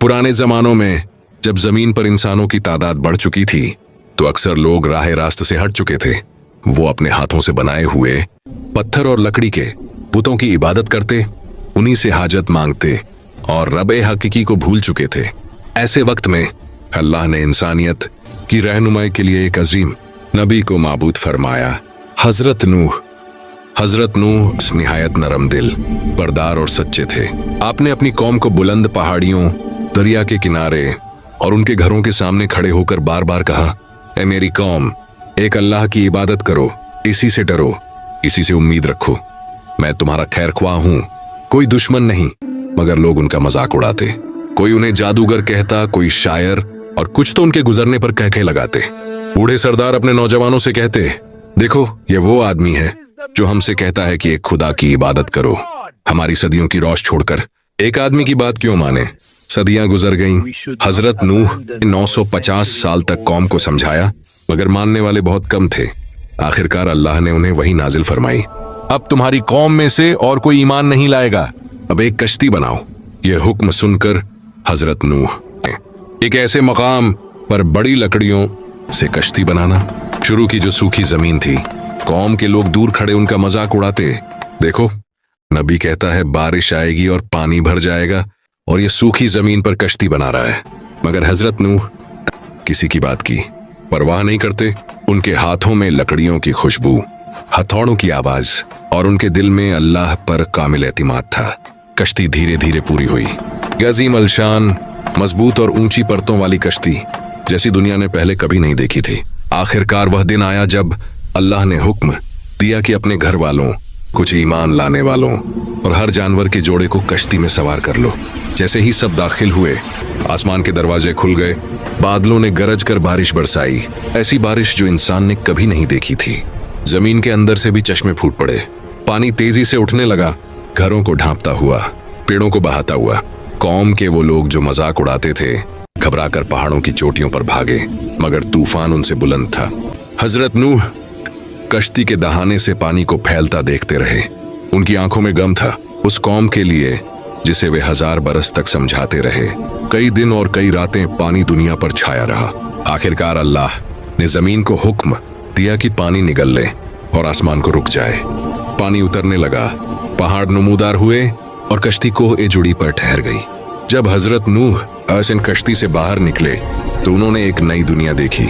पुराने जमानों में जब जमीन पर इंसानों की तादाद बढ़ चुकी थी तो अक्सर लोग राह रास्त से हट चुके थे। वो अपने हाथों से बनाए हुए पत्थर और लकड़ी के बुतों की इबादत करते, उन्हीं से हाजत मांगते और रब-ए हकीकी को भूल चुके थे। ऐसे वक्त में अल्लाह ने इंसानियत की रहनुमाई के लिए एक अजीम नबी को माबूद फरमाया, हजरत नूह। हजरत नूह निहायत नरम दिल, बरदार और सच्चे थे। आपने अपनी कौम को बुलंद पहाड़ियों, दरिया के किनारे और उनके घरों के सामने खड़े होकर बार बार कहा, ऐ मेरी कौम, एक अल्लाह की इबादत करो, इसी से डरो, इसी से उम्मीद रखो। मैं तुम्हारा खैर ख्वाह हूं, कोई दुश्मन नहीं। मगर लोग उनका मजाक उड़ाते। कोई उन्हें जादूगर कहता, कोई शायर, और कुछ तो उनके गुजरने पर कहके लगाते। बूढ़े सरदार अपने नौजवानों से कहते, देखो ये वो आदमी है जो हमसे कहता है कि एक खुदा की इबादत करो, हमारी सदियों की रौश छोड़कर एक आदमी की बात क्यों माने। सदियां गुजर गईं। हजरत नूह 950 साल तक कौम को समझाया, मगर मानने वाले बहुत कम थे। आखिरकार अल्लाह ने उन्हें वही नाजिल फरमाई, अब तुम्हारी कौम में से और कोई ईमान नहीं लाएगा, अब एक कश्ती बनाओ। यह हुक्म सुनकर हजरत नूह ने एक ऐसे मकाम पर बड़ी लकड़ियों से कश्ती बनाना शुरू की जो सूखी जमीन थी। कौम के लोग दूर खड़े उनका मजाक उड़ाते, देखो नबी कहता है बारिश आएगी और पानी भर जाएगा, और ये सूखी जमीन पर कश्ती बना रहा है। मगर हजरत नूह किसी की बात की परवाह नहीं करते। उनके हाथों में लकड़ियों की खुशबू, हथौड़ों की आवाज और उनके दिल में अल्लाह पर कामिल एतिमाद था। कश्ती धीरे धीरे पूरी हुई। गजीम अलशान, मजबूत और ऊंची परतों वाली कश्ती, जैसी दुनिया ने पहले कभी नहीं देखी थी। आखिरकार वह दिन आया जब अल्लाह ने हुक्म दिया कि अपने घर वालों, कुछ ईमान लाने वालों और हर जानवर के जोड़े को कश्ती में सवार कर लो। जैसे ही सब दाखिल हुए, आसमान के दरवाजे खुल गए। बादलों ने गरज कर बारिश बरसाई, ऐसी बारिश जो इंसान ने कभी नहीं देखी थी। जमीन के अंदर से भी चश्मे फूट पड़े। पानी तेजी से उठने लगा, घरों को ढांपता हुआ, पेड़ों को बहाता हुआ। कौम के वो लोग जो मजाक उड़ाते थे घबराकर पहाड़ों की चोटियों पर भागे, मगर तूफान उनसे बुलंद था। हजरत नूह कश्ती के दहाने से पानी को फैलता देखते रहे। उनकी आंखों में गम था उस कौम के लिए जिसे वे 1000 बरस तक समझाते रहे। कई दिन और कई रातें पानी दुनिया पर छाया रहा। आखिरकार अल्लाह ने जमीन को हुक्म दिया कि पानी निगल ले और आसमान को रुक जाए। पानी उतरने लगा, पहाड़ नमूदार हुए और कश्ती कोह ए जुड़ी पर ठहर गई। जब हजरत नूह असन कश्ती से बाहर निकले तो उन्होंने एक नई दुनिया देखी।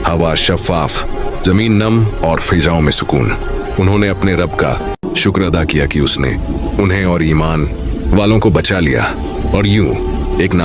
हवा शफाफ, जमीन नम और फिजाओं में सुकून। उन्होंने अपने रब का शुक्र अदा किया कि उसने उन्हें और ईमान वालों को बचा लिया, और यूं एक